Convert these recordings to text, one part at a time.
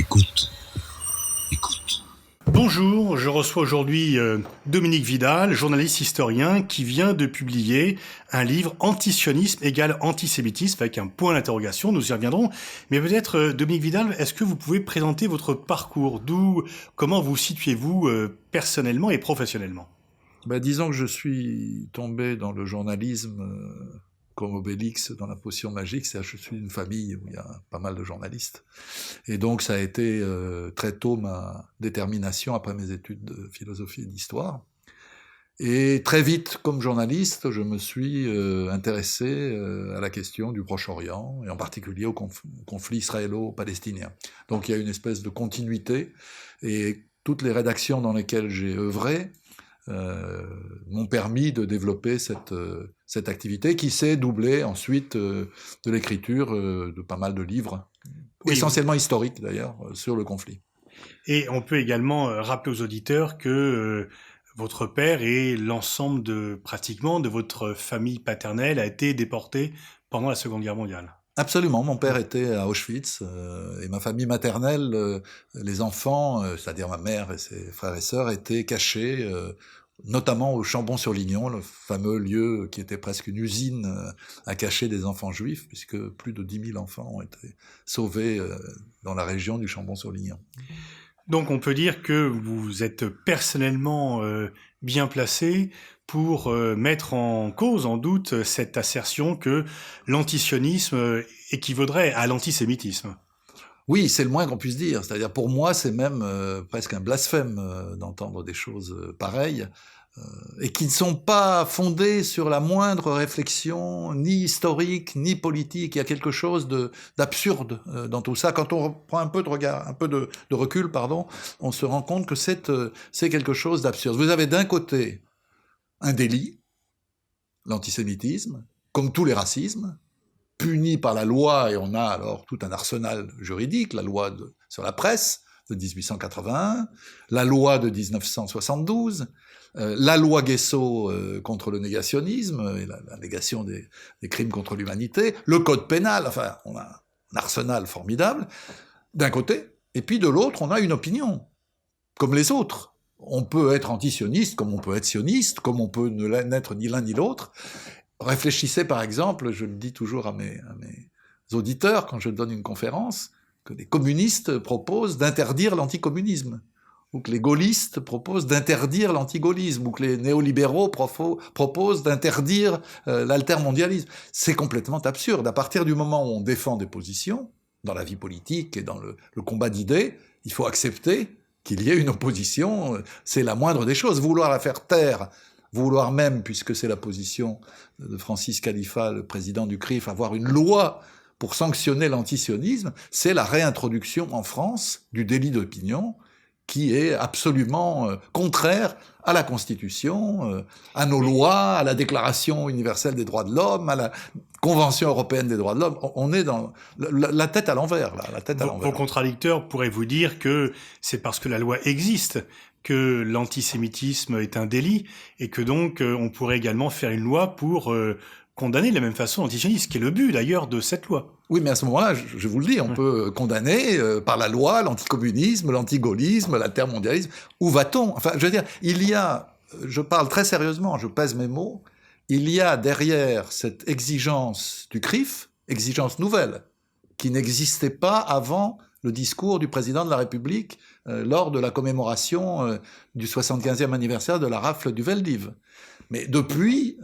Écoute, écoute. Bonjour, je reçois aujourd'hui Dominique Vidal, journaliste historien, qui vient de publier un livre Antisionisme égale antisémitisme avec un point d'interrogation, nous y reviendrons. Mais peut-être, Dominique Vidal, est-ce que vous pouvez présenter votre parcours, comment vous situez-vous personnellement et professionnellement? Disons que je suis tombé dans le journalisme comme Obélix dans la potion magique, c'est-à-dire que je suis d'une famille où il y a pas mal de journalistes. Et donc ça a été très tôt ma détermination après mes études de philosophie et d'histoire. Et très vite, comme journaliste, je me suis intéressé à la question du Proche-Orient, et en particulier au conflit israélo-palestinien. Donc il y a une espèce de continuité, et toutes les rédactions dans lesquelles j'ai œuvré m'ont permis de développer cette activité qui s'est doublée ensuite de l'écriture de pas mal de livres, Oui, essentiellement historiques d'ailleurs, sur le conflit. et on peut également rappeler aux auditeurs que votre père et l'ensemble pratiquement de votre famille paternelle a été déporté pendant la Seconde Guerre mondiale. Absolument, mon père était à Auschwitz et ma famille maternelle, les enfants, c'est-à-dire ma mère et ses frères et sœurs, étaient cachés, notamment au Chambon-sur-Lignon, le fameux lieu qui était presque une usine à cacher des enfants juifs, puisque plus de 10 000 enfants ont été sauvés dans la région du Chambon-sur-Lignon. Donc on peut dire que vous êtes personnellement bien placé pour mettre en cause, en doute, cette assertion que l'antisionisme équivaudrait à l'antisémitisme. Oui, c'est le moins qu'on puisse dire. C'est-à-dire, pour moi, c'est même presque un blasphème d'entendre des choses pareilles, et qui ne sont pas fondées sur la moindre réflexion, ni historique, ni politique. Il y a quelque chose d'absurde dans tout ça. Quand on prend un peu de regard, un peu de recul, pardon, on se rend compte que c'est quelque chose d'absurde. Vous avez d'un côté un délit, l'antisémitisme, comme tous les racismes, puni par la loi, et on a alors tout un arsenal juridique, la loi sur la presse de 1881, la loi de 1972, la loi Guesso contre le négationnisme, et la négation des crimes contre l'humanité, le code pénal, enfin, on a un arsenal formidable, d'un côté, et puis de l'autre, on a une opinion, comme les autres. On peut être antisioniste, comme on peut être sioniste, comme on peut ne n'être ni l'un ni l'autre. Réfléchissez par exemple, je le dis toujours à mes auditeurs quand je donne une conférence, que les communistes proposent d'interdire l'anticommunisme, ou que les gaullistes proposent d'interdire l'antigaullisme, ou que les néolibéraux proposent d'interdire l'altermondialisme. C'est complètement absurde. À partir du moment où on défend des positions, dans la vie politique et dans le combat d'idées, il faut accepter qu'il y ait une opposition, c'est la moindre des choses. Vouloir la faire taire, vouloir même, puisque c'est la position de Francis Khalifa, le président du CRIF, avoir une loi pour sanctionner l'antisionisme, c'est la réintroduction en France du délit d'opinion qui est absolument contraire à la Constitution, à nos lois, à la Déclaration universelle des droits de l'homme, à la Convention européenne des droits de l'homme. On est dans la tête à l'envers, là, la tête à l'envers. Vos contradicteurs pourraient vous dire que c'est parce que la loi existe que l'antisémitisme est un délit et que donc on pourrait également faire une loi pour condamner de la même façon l'antisionisme, qui est le but d'ailleurs de cette loi. Oui, mais à ce moment-là, je vous le dis, on peut condamner par la loi l'anticommunisme, l'antigaullisme, l'altermondialisme. Où va-t-on? Enfin, je veux dire, il y a, je parle très sérieusement, je pèse mes mots, il y a derrière cette exigence du CRIF, exigence nouvelle, qui n'existait pas avant le discours du président de la République lors de la commémoration du 75e anniversaire de la rafle du Veldiv. Mais depuis,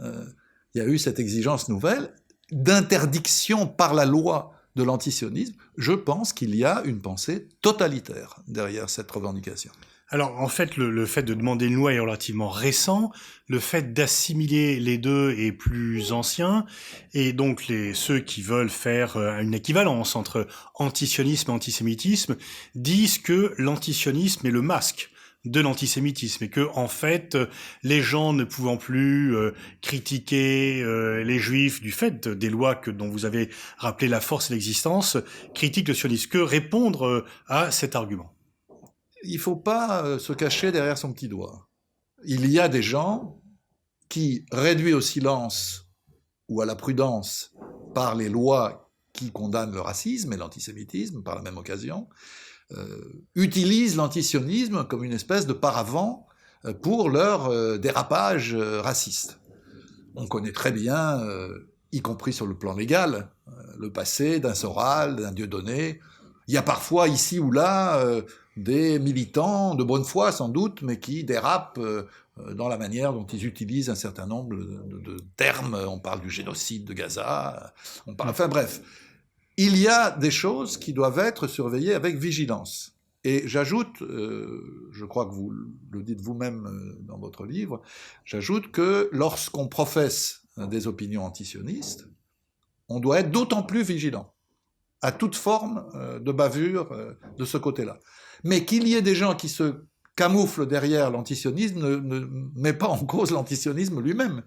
il y a eu cette exigence nouvelle d'interdiction par la loi de l'antisionisme. Je pense qu'il y a une pensée totalitaire derrière cette revendication. Alors, en fait, le fait de demander une loi est relativement récent. Le fait d'assimiler les deux est plus ancien. Et donc, ceux qui veulent faire une équivalence entre antisionisme et antisémitisme disent que l'antisionisme est le masque de l'antisémitisme et que, en fait, les gens ne pouvant plus critiquer les juifs du fait des lois dont vous avez rappelé la force et l'existence, critiquent le sionisme. Que répondre à cet argument? Il ne faut pas se cacher derrière son petit doigt. Il y a des gens qui, réduits au silence ou à la prudence par les lois qui condamnent le racisme et l'antisémitisme par la même occasion, utilisent l'antisionisme comme une espèce de paravent pour leur dérapage raciste. On connaît très bien, y compris sur le plan légal, le passé d'un Soral, d'un Dieudonné. Il y a parfois ici ou là des militants de bonne foi sans doute, mais qui dérapent dans la manière dont ils utilisent un certain nombre de termes. On parle du génocide de Gaza, enfin bref. Il y a des choses qui doivent être surveillées avec vigilance. Et j'ajoute, je crois que vous le dites vous-même dans votre livre, j'ajoute que lorsqu'on professe des opinions antisionistes, on doit être d'autant plus vigilant à toute forme de bavure de ce côté-là. Mais qu'il y ait des gens qui se camouflent derrière l'antisionisme ne met pas en cause l'antisionisme lui-même.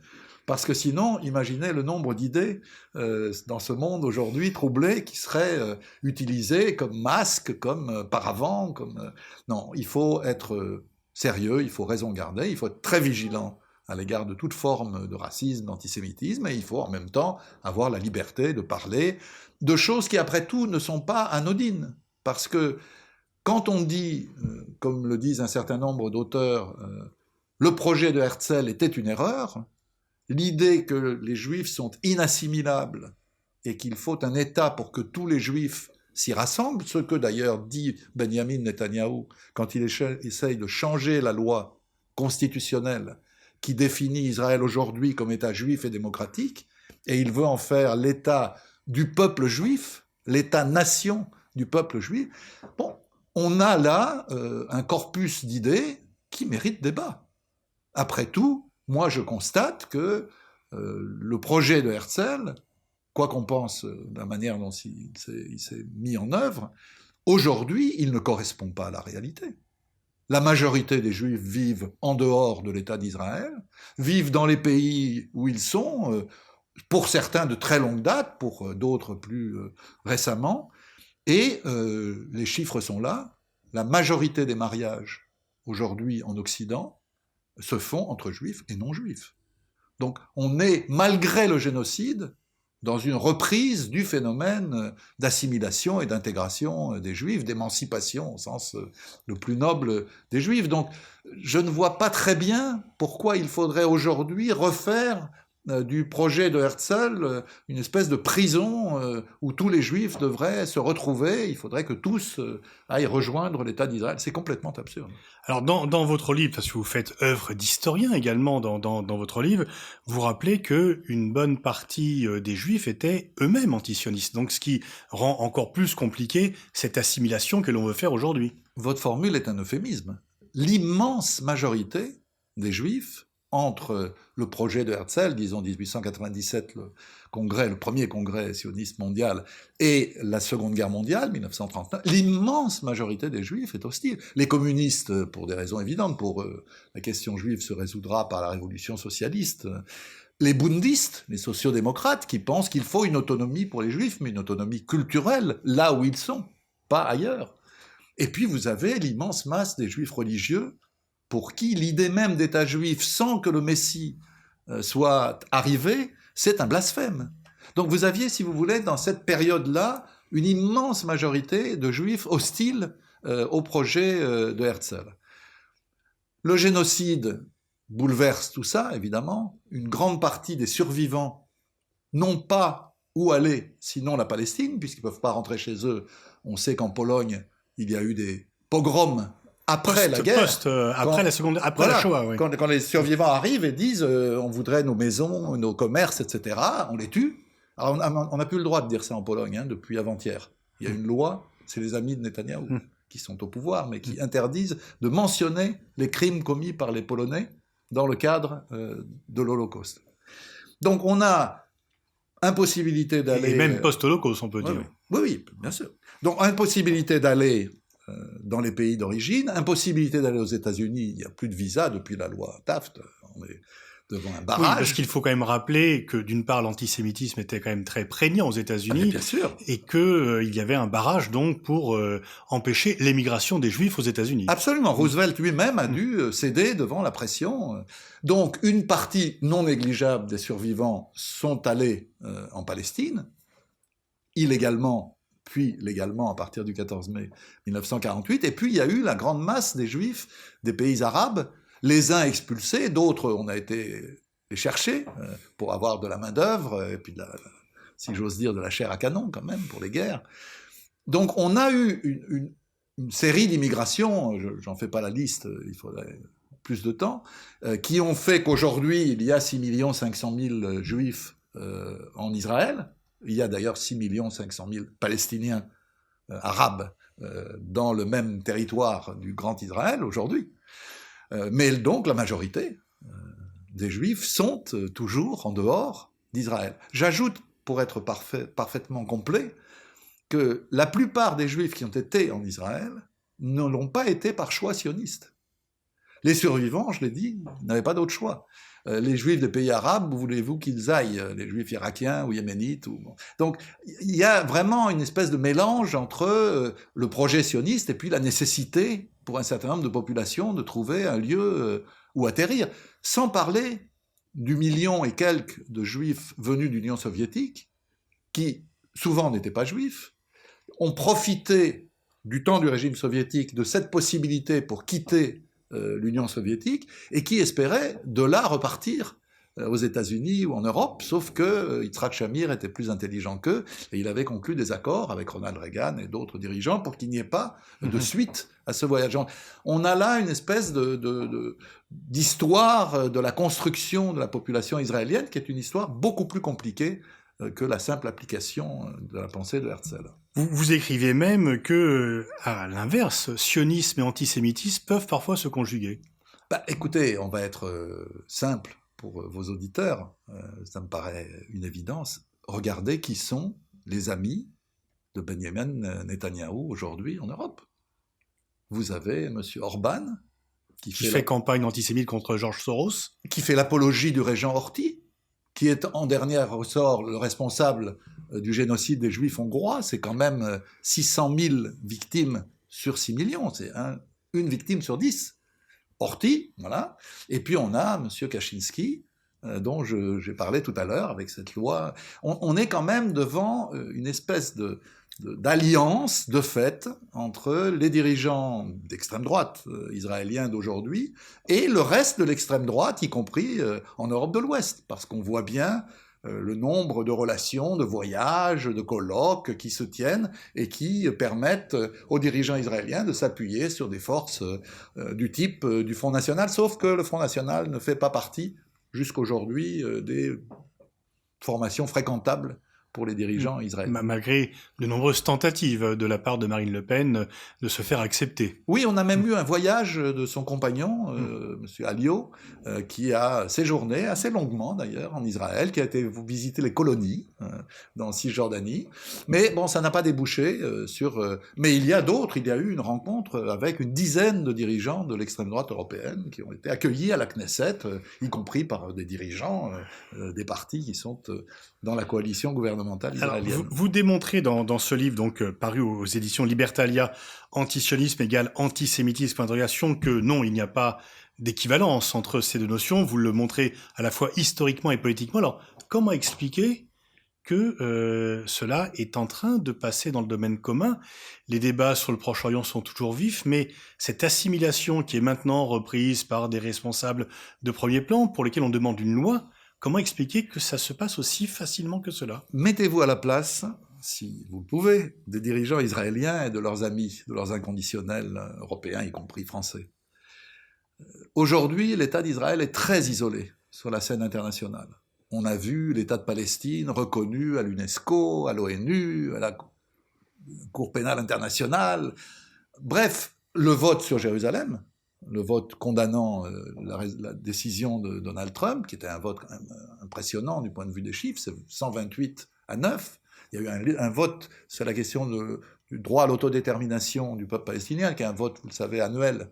Parce que sinon, imaginez le nombre d'idées dans ce monde aujourd'hui troublé qui seraient utilisées comme masque, comme paravent, comme... Non, il faut être sérieux, il faut raison garder, il faut être très vigilant à l'égard de toute forme de racisme, d'antisémitisme, et il faut en même temps avoir la liberté de parler de choses qui, après tout, ne sont pas anodines. Parce que quand on dit, comme le disent un certain nombre d'auteurs, le projet de Herzl était une erreur, l'idée que les Juifs sont inassimilables et qu'il faut un État pour que tous les Juifs s'y rassemblent, ce que d'ailleurs dit Benjamin Netanyahou quand il essaye de changer la loi constitutionnelle qui définit Israël aujourd'hui comme État juif et démocratique, et il veut en faire l'État du peuple juif, l'État-nation du peuple juif. Bon, on a là un corpus d'idées qui mérite débat. Après tout, moi, je constate que le projet de Herzl, quoi qu'on pense de la manière dont il s'est mis en œuvre, aujourd'hui, il ne correspond pas à la réalité. La majorité des Juifs vivent en dehors de l'État d'Israël, vivent dans les pays où ils sont, pour certains de très longue date, pour d'autres plus récemment, et les chiffres sont là. La majorité des mariages aujourd'hui en Occident se font entre juifs et non-juifs. Donc on est, malgré le génocide, dans une reprise du phénomène d'assimilation et d'intégration des juifs, d'émancipation au sens le plus noble des juifs. Donc je ne vois pas très bien pourquoi il faudrait aujourd'hui refaire du projet de Herzl une espèce de prison où tous les juifs devraient se retrouver, il faudrait que tous aillent rejoindre l'État d'Israël. C'est complètement absurde. Alors dans votre livre, parce que vous faites œuvre d'historien également dans votre livre, vous rappelez que une bonne partie des juifs étaient eux-mêmes antisionistes, donc ce qui rend encore plus compliqué cette assimilation que l'on veut faire aujourd'hui. Votre formule est un euphémisme. L'immense majorité des juifs entre le projet de Herzl, disons 1897, le premier congrès sioniste mondial, et la Seconde Guerre mondiale, 1939, l'immense majorité des Juifs est hostile. Les communistes, pour des raisons évidentes, pour eux, la question juive se résoudra par la révolution socialiste. Les bundistes, les sociodémocrates, qui pensent qu'il faut une autonomie pour les Juifs, mais une autonomie culturelle, là où ils sont, pas ailleurs. Et puis vous avez l'immense masse des Juifs religieux, pour qui l'idée même d'État juif sans que le Messie soit arrivé, c'est un blasphème. Donc vous aviez, si vous voulez, dans cette période-là, une immense majorité de Juifs hostiles au projet de Herzl. Le génocide bouleverse tout ça, évidemment. Une grande partie des survivants n'ont pas où aller, sinon la Palestine, puisqu'ils ne peuvent pas rentrer chez eux. On sait qu'en Pologne, il y a eu des pogroms après la guerre, après la Shoah, oui. Quand les survivants arrivent et disent on voudrait nos maisons, nos commerces, etc., on les tue. Alors on n'a plus le droit de dire ça en Pologne depuis avant-hier. Il y a une loi, c'est les amis de Netanyahou qui sont au pouvoir, mais qui interdisent de mentionner les crimes commis par les Polonais dans le cadre de l'Holocauste. Donc on a impossibilité d'aller... Et même post-Holocauste, on peut dire. Oui, bien sûr. Donc impossibilité d'aller dans les pays d'origine, impossibilité d'aller aux États-Unis, il n'y a plus de visa depuis la loi Taft, on est devant un barrage. Oui, parce qu'il faut quand même rappeler que d'une part l'antisémitisme était quand même très prégnant aux États-Unis, bien sûr. Et que il y avait un barrage donc pour empêcher l'émigration des Juifs aux États-Unis. Absolument, Roosevelt lui-même a dû céder devant la pression. Donc une partie non négligeable des survivants sont allés en Palestine, illégalement, puis légalement à partir du 14 mai 1948. Et puis il y a eu la grande masse des Juifs des pays arabes, les uns expulsés, d'autres on a été les chercher pour avoir de la main-d'œuvre et puis si j'ose dire, de la chair à canon quand même pour les guerres. Donc on a eu une série d'immigrations, j'en fais pas la liste, il faudrait plus de temps, qui ont fait qu'aujourd'hui il y a 6 500 000 Juifs en Israël. Il y a d'ailleurs 6 500 000 Palestiniens arabes dans le même territoire du Grand Israël aujourd'hui. Mais donc la majorité des Juifs sont toujours en dehors d'Israël. J'ajoute, pour être parfaitement complet, que la plupart des Juifs qui ont été en Israël ne l'ont pas été par choix sioniste. Les survivants, je l'ai dit, n'avaient pas d'autre choix. Les Juifs des pays arabes, voulez-vous qu'ils aillent? Les Juifs irakiens ou yéménites Donc, il y a vraiment une espèce de mélange entre le projet sioniste et puis la nécessité, pour un certain nombre de populations, de trouver un lieu où atterrir. Sans parler du million et quelques de Juifs venus de l'Union soviétique, qui souvent n'étaient pas juifs, ont profité du temps du régime soviétique de cette possibilité pour quitter l'Union soviétique et qui espéraient de là repartir aux États-Unis ou en Europe, sauf que Yitzhak Shamir était plus intelligent qu'eux et il avait conclu des accords avec Ronald Reagan et d'autres dirigeants pour qu'il n'y ait pas de suite à ce voyage. On a là une espèce d'histoire de la construction de la population israélienne qui est une histoire beaucoup plus compliquée que la simple application de la pensée de Herzl. Vous écrivez même que, à l'inverse, sionisme et antisémitisme peuvent parfois se conjuguer. Écoutez, on va être simple pour vos auditeurs, ça me paraît une évidence. Regardez qui sont les amis de Benjamin Netanyahou aujourd'hui en Europe. Vous avez M. Orban, qui fait campagne antisémite contre George Soros, qui fait l'apologie du régent Horthy, qui est en dernier ressort le responsable du génocide des Juifs hongrois. C'est quand même 600 000 victimes sur 6 millions, c'est une victime sur 10. Horthy, voilà. Et puis on a M. Kaczynski, dont j'ai parlé tout à l'heure avec cette loi. On est quand même devant une espèce d'alliance de fait entre les dirigeants d'extrême droite israéliens d'aujourd'hui et le reste de l'extrême droite, y compris en Europe de l'Ouest, parce qu'on voit bien le nombre de relations, de voyages, de colloques qui se tiennent et qui permettent aux dirigeants israéliens de s'appuyer sur des forces du type du Front National, sauf que le Front National ne fait pas partie, jusqu'aujourd'hui, des formations fréquentables pour les dirigeants israéliens. Malgré de nombreuses tentatives de la part de Marine Le Pen de se faire accepter. Oui, on a même eu un voyage de son compagnon, M. Alliot, qui a séjourné assez longuement d'ailleurs en Israël, qui a été visiter les colonies dans Cisjordanie. Mais bon, ça n'a pas débouché sur... mais il y a eu une rencontre avec une dizaine de dirigeants de l'extrême droite européenne qui ont été accueillis à la Knesset, y compris par des dirigeants des partis qui sont dans la coalition gouvernementale israélienne. Alors, vous démontrez dans ce livre, donc paru aux éditions Libertalia, Antisionisme égale antisémitisme, que non, il n'y a pas d'équivalence entre ces deux notions. Vous le montrez à la fois historiquement et politiquement. Alors, comment expliquer que cela est en train de passer dans le domaine commun? Les débats sur le Proche-Orient sont toujours vifs, mais cette assimilation qui est maintenant reprise par des responsables de premier plan, pour lesquels on demande une loi, comment expliquer que ça se passe aussi facilement que cela? Mettez-vous à la place, si vous le pouvez, des dirigeants israéliens et de leurs amis, de leurs inconditionnels européens, y compris français. Aujourd'hui, l'État d'Israël est très isolé sur la scène internationale. On a vu l'État de Palestine reconnu à l'UNESCO, à l'ONU, à la Cour pénale internationale. Bref, le vote sur Jérusalem, le vote condamnant la décision de Donald Trump, qui était un vote quand même impressionnant du point de vue des chiffres, c'est 128-9. Il y a eu un vote sur la question du droit à l'autodétermination du peuple palestinien, qui est un vote, vous le savez, annuel,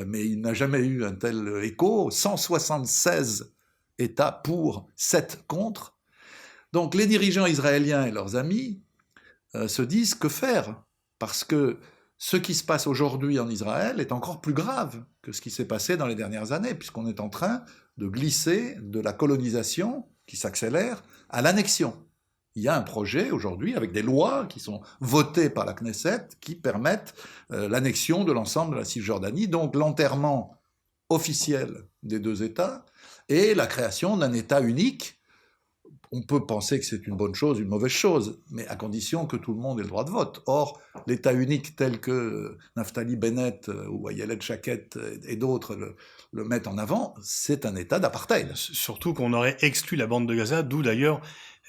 mais il n'a jamais eu un tel écho. 176 États pour, 7 contre. Donc les dirigeants israéliens et leurs amis se disent que faire, parce que ce qui se passe aujourd'hui en Israël est encore plus grave que ce qui s'est passé dans les dernières années, puisqu'on est en train de glisser de la colonisation, qui s'accélère, à l'annexion. Il y a un projet aujourd'hui avec des lois qui sont votées par la Knesset qui permettent l'annexion de l'ensemble de la Cisjordanie, donc l'enterrement officiel des deux États et la création d'un État unique. On peut penser que c'est une bonne chose, une mauvaise chose, mais à condition que tout le monde ait le droit de vote. Or, l'État unique tel que Naftali Bennett ou Ayelet Shaked et d'autres le mettent en avant, c'est un État d'apartheid. Surtout qu'on aurait exclu la bande de Gaza, d'où d'ailleurs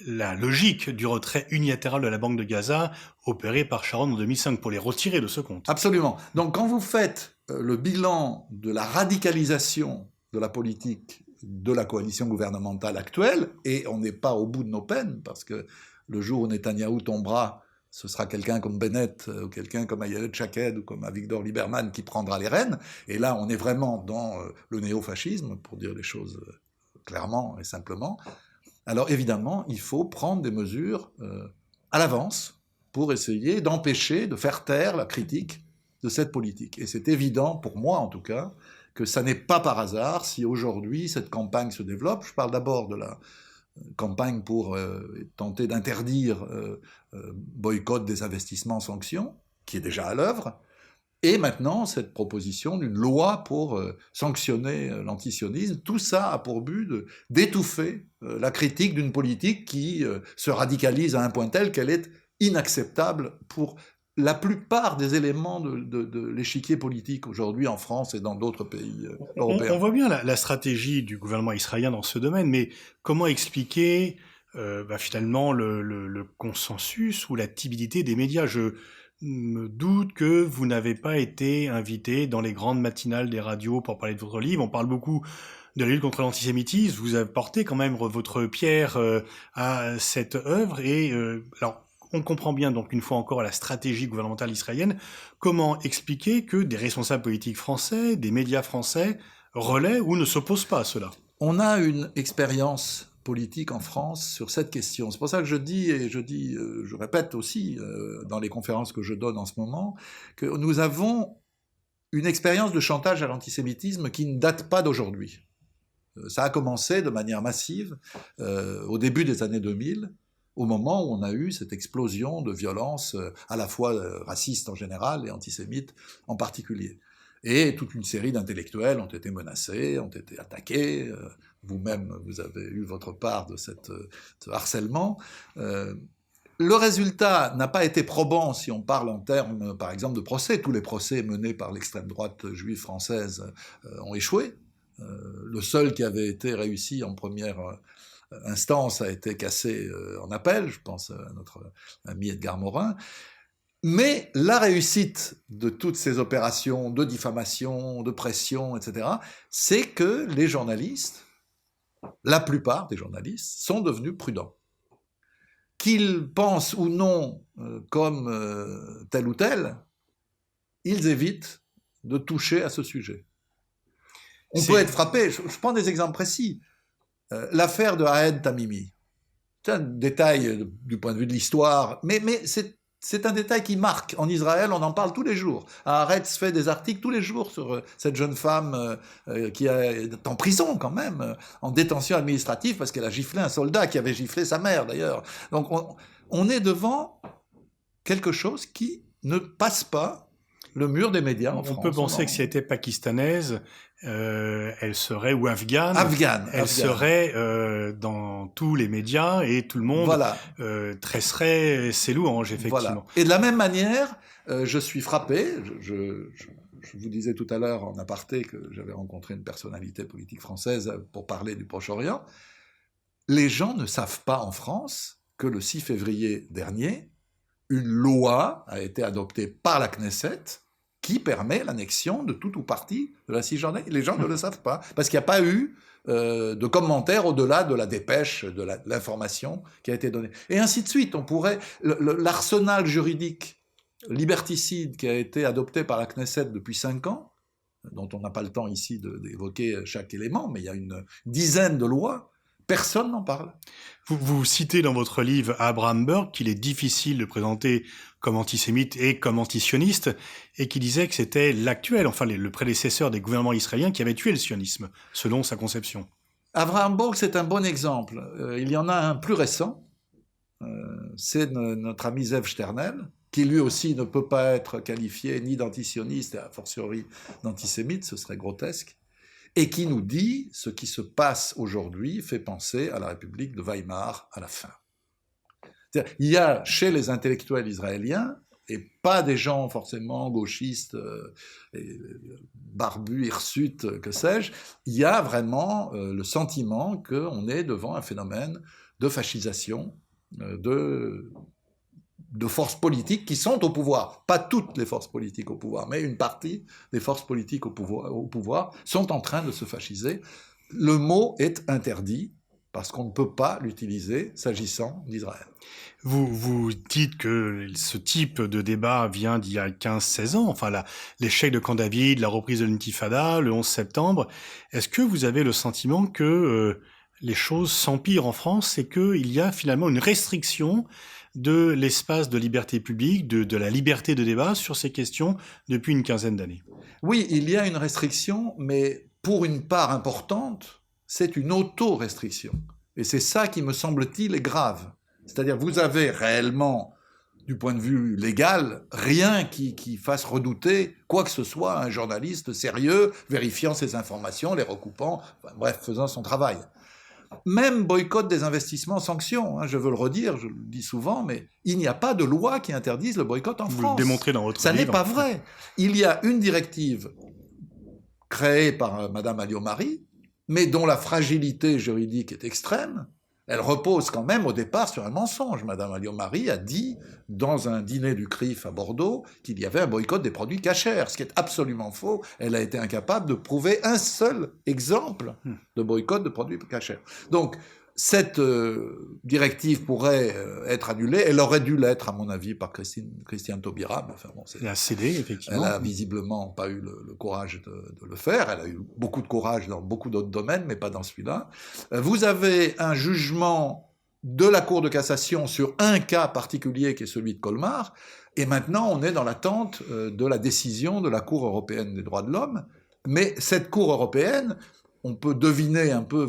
la logique du retrait unilatéral de la bande de Gaza opéré par Sharon en 2005 pour les retirer de ce compte. Absolument. Donc quand vous faites le bilan de la radicalisation de la politique de la coalition gouvernementale actuelle, et on n'est pas au bout de nos peines, parce que le jour où Netanyahou tombera, ce sera quelqu'un comme Bennett, ou quelqu'un comme Ayelet Shaked, ou comme Avigdor Lieberman qui prendra les rênes, et là on est vraiment dans le néofascisme, pour dire les choses clairement et simplement. Alors évidemment, il faut prendre des mesures à l'avance pour essayer d'empêcher, de faire taire la critique de cette politique. Et c'est évident, pour moi en tout cas, que ça n'est pas par hasard si aujourd'hui cette campagne se développe. Je parle d'abord de la campagne pour tenter d'interdire boycott des investissements sanctions, qui est déjà à l'œuvre, et maintenant cette proposition d'une loi pour sanctionner l'antisionisme. Tout ça a pour but d'étouffer la critique d'une politique qui se radicalise à un point tel qu'elle est inacceptable pour la plupart des éléments de l'échiquier politique aujourd'hui en France et dans d'autres pays européens. On voit bien la stratégie du gouvernement israélien dans ce domaine, mais comment expliquer finalement le consensus ou la timidité des médias? Je me doute que vous n'avez pas été invité dans les grandes matinales des radios pour parler de votre livre. On parle beaucoup de la lutte contre l'antisémitisme. Vous apportez quand même votre pierre à cette œuvre. Et alors, on comprend bien donc une fois encore la stratégie gouvernementale israélienne. Comment expliquer que des responsables politiques français, des médias français relaient ou ne s'opposent pas à cela? On a une expérience politique en France sur cette question. C'est pour ça que je dis, et je répète aussi dans les conférences que je donne en ce moment, que nous avons une expérience de chantage à l'antisémitisme qui ne date pas d'aujourd'hui. Ça a commencé de manière massive au début des années 2000, au moment où on a eu cette explosion de violence à la fois raciste en général et antisémite en particulier. Et toute une série d'intellectuels ont été menacés, ont été attaqués. Vous-même, vous avez eu votre part de ce harcèlement. Le résultat n'a pas été probant si on parle en termes, par exemple, de procès. Tous les procès menés par l'extrême droite juive française ont échoué. Le seul qui avait été réussi en première instance a été cassé en appel, je pense à notre ami Edgar Morin. Mais la réussite de toutes ces opérations de diffamation, de pression, etc., c'est que les journalistes, la plupart des journalistes, sont devenus prudents. Qu'ils pensent ou non comme tel ou tel, ils évitent de toucher à ce sujet. On peut être frappé, je prends des exemples précis. L'affaire de Ahed Tamimi, c'est un détail du point de vue de l'histoire, mais c'est un détail qui marque. En Israël, on en parle tous les jours. Haaretz fait des articles tous les jours sur cette jeune femme qui est en prison quand même, en détention administrative parce qu'elle a giflé un soldat qui avait giflé sa mère d'ailleurs. Donc on est devant quelque chose qui ne passe pas le mur des médias en France. On peut penser que si elle était pakistanaise, elle serait, ou afghane, elle serait dans tous les médias et tout le monde tresserait ses louanges, effectivement. Voilà. Et de la même manière, je suis frappé, je vous disais tout à l'heure en aparté que j'avais rencontré une personnalité politique française pour parler du Proche-Orient. Les gens ne savent pas en France que le 6 février dernier, une loi a été adoptée par la Knesset qui permet l'annexion de tout ou partie de la Cisjordanie. Les gens ne le savent pas, parce qu'il n'y a pas eu de commentaires au-delà de la dépêche, de l'information qui a été donnée. Et ainsi de suite. On pourrait... L'arsenal juridique liberticide qui a été adopté par la Knesset depuis 5 ans, dont on n'a pas le temps ici d'évoquer chaque élément, mais il y a une dizaine de lois, personne n'en parle. Vous citez dans votre livre Abraham Burke qu'il est difficile de présenter comme antisémite et comme antisioniste, et qui disait que c'était l'actuel, enfin le prédécesseur des gouvernements israéliens qui avait tué le sionisme, selon sa conception. Abraham Burke, c'est un bon exemple. Il y en a un plus récent, c'est notre ami Zev Sternel, qui lui aussi ne peut pas être qualifié ni d'antisioniste et a fortiori d'antisémite, ce serait grotesque, et qui nous dit ce qui se passe aujourd'hui fait penser à la République de Weimar à la fin. Il y a chez les intellectuels israéliens, et pas des gens forcément gauchistes, barbus, hirsutes, que sais-je, il y a vraiment le sentiment qu'on est devant un phénomène de fascisation de forces politiques qui sont au pouvoir. Pas toutes les forces politiques au pouvoir, mais une partie des forces politiques au pouvoir sont en train de se fasciser. Le mot est interdit parce qu'on ne peut pas l'utiliser s'agissant d'Israël. Vous dites que ce type de débat vient d'il y a 15-16 ans, enfin l'échec de Camp David, la reprise de l'intifada, le 11 septembre. Est-ce que vous avez le sentiment que les choses s'empirent en France et qu'il y a finalement une restriction de l'espace de liberté publique, de la liberté de débat sur ces questions depuis une quinzaine d'années? Oui, il y a une restriction, mais pour une part importante, c'est une auto-restriction. Et c'est ça qui, me semble-t-il, est grave. C'est-à-dire, vous avez réellement, du point de vue légal, rien qui fasse redouter quoi que ce soit à un journaliste sérieux, vérifiant ses informations, les recoupant, enfin, bref, faisant son travail. Même boycott des investissements, sanctions, hein, je veux le redire, je le dis souvent, mais il n'y a pas de loi qui interdise le boycott en France. Vous le démontrez dans votre livre. Ça n'est pas vrai. Il y a une directive créée par Madame Alliot-Marie, mais dont la fragilité juridique est extrême. Elle repose quand même au départ sur un mensonge. Madame Alliot-Marie a dit, dans un dîner du CRIF à Bordeaux, qu'il y avait un boycott des produits cachers, ce qui est absolument faux. Elle a été incapable de prouver un seul exemple de boycott de produits cachers. Donc, cette directive pourrait être annulée. Elle aurait dû l'être, à mon avis, par Christiane Taubira. Enfin, bon, elle a cédé, effectivement. Elle a visiblement pas eu le courage de le faire. Elle a eu beaucoup de courage dans beaucoup d'autres domaines, mais pas dans celui-là. Vous avez un jugement de la Cour de cassation sur un cas particulier qui est celui de Colmar. Et maintenant, on est dans l'attente de la décision de la Cour européenne des droits de l'homme. Mais cette Cour européenne, on peut deviner un peu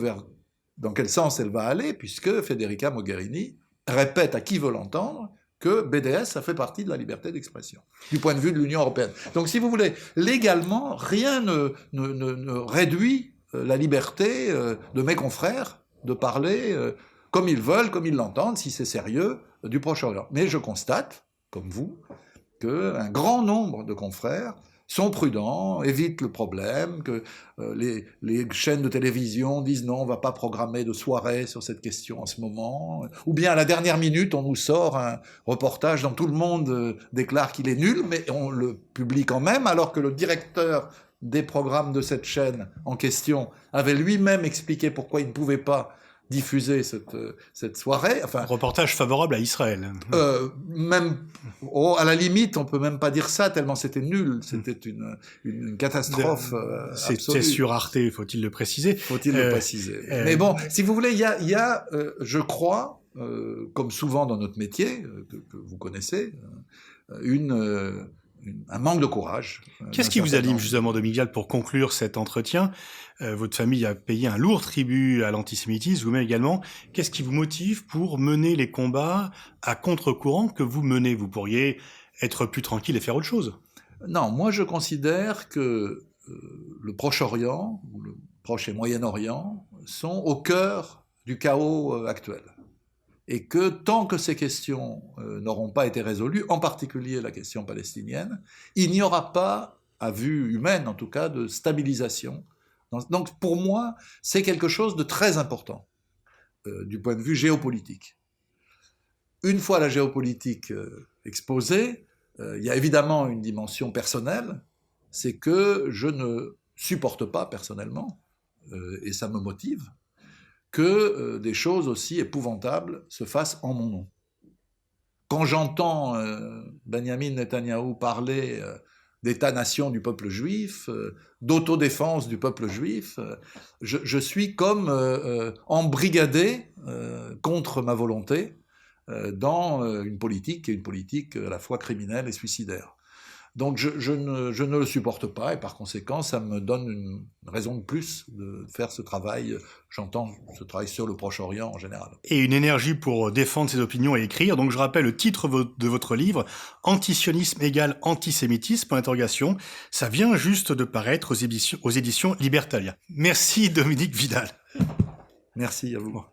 dans quel sens elle va aller, puisque Federica Mogherini répète à qui veut l'entendre que BDS, ça fait partie de la liberté d'expression, du point de vue de l'Union européenne. Donc, si vous voulez, légalement, rien ne réduit la liberté de mes confrères de parler comme ils veulent, comme ils l'entendent, si c'est sérieux, du Proche-Orient. Mais je constate, comme vous, qu'un grand nombre de confrères sont prudents, évitent le problème, que les chaînes de télévision disent non, on ne va pas programmer de soirée sur cette question en ce moment, ou bien à la dernière minute, on nous sort un reportage dont tout le monde déclare qu'il est nul, mais on le publie quand même, alors que le directeur des programmes de cette chaîne en question avait lui-même expliqué pourquoi il ne pouvait pas diffuser cette soirée. Enfin, un reportage favorable à Israël. Même, à la limite, on peut même pas dire ça, tellement c'était nul. C'était une catastrophe absolue. C'est sur Arte, faut-il le préciser. Faut-il le préciser. Mais bon, si vous voulez, il y a je crois, comme souvent dans notre métier, que vous connaissez, un manque de courage. Qu'est-ce qui vous anime justement, Dominique Vial, pour conclure cet entretien? Votre famille a payé un lourd tribut à l'antisémitisme, vous-même également. Qu'est-ce qui vous motive pour mener les combats à contre-courant que vous menez? Vous pourriez être plus tranquille et faire autre chose. Non, moi je considère que le Proche-Orient, ou le Proche et Moyen-Orient, sont au cœur du chaos actuel. Et que tant que ces questions n'auront pas été résolues, en particulier la question palestinienne, il n'y aura pas, à vue humaine en tout cas, de stabilisation. Donc pour moi, c'est quelque chose de très important du point de vue géopolitique. Une fois la géopolitique exposée, il y a évidemment une dimension personnelle, c'est que je ne supporte pas personnellement, et ça me motive, que des choses aussi épouvantables se fassent en mon nom. Quand j'entends Benjamin Netanyahou parler d'État-nation du peuple juif, d'autodéfense du peuple juif, je suis comme embrigadé contre ma volonté dans une politique qui est une politique à la fois criminelle et suicidaire. Donc je ne le supporte pas, et par conséquent, ça me donne une raison de plus de faire ce travail, j'entends ce travail sur le Proche-Orient en général. Et une énergie pour défendre ses opinions et écrire. Donc je rappelle le titre de votre livre, Antisionisme égale antisémitisme, point d'interrogation. Ça vient juste de paraître aux éditions Libertalia. Merci Dominique Vidal. Merci à vous.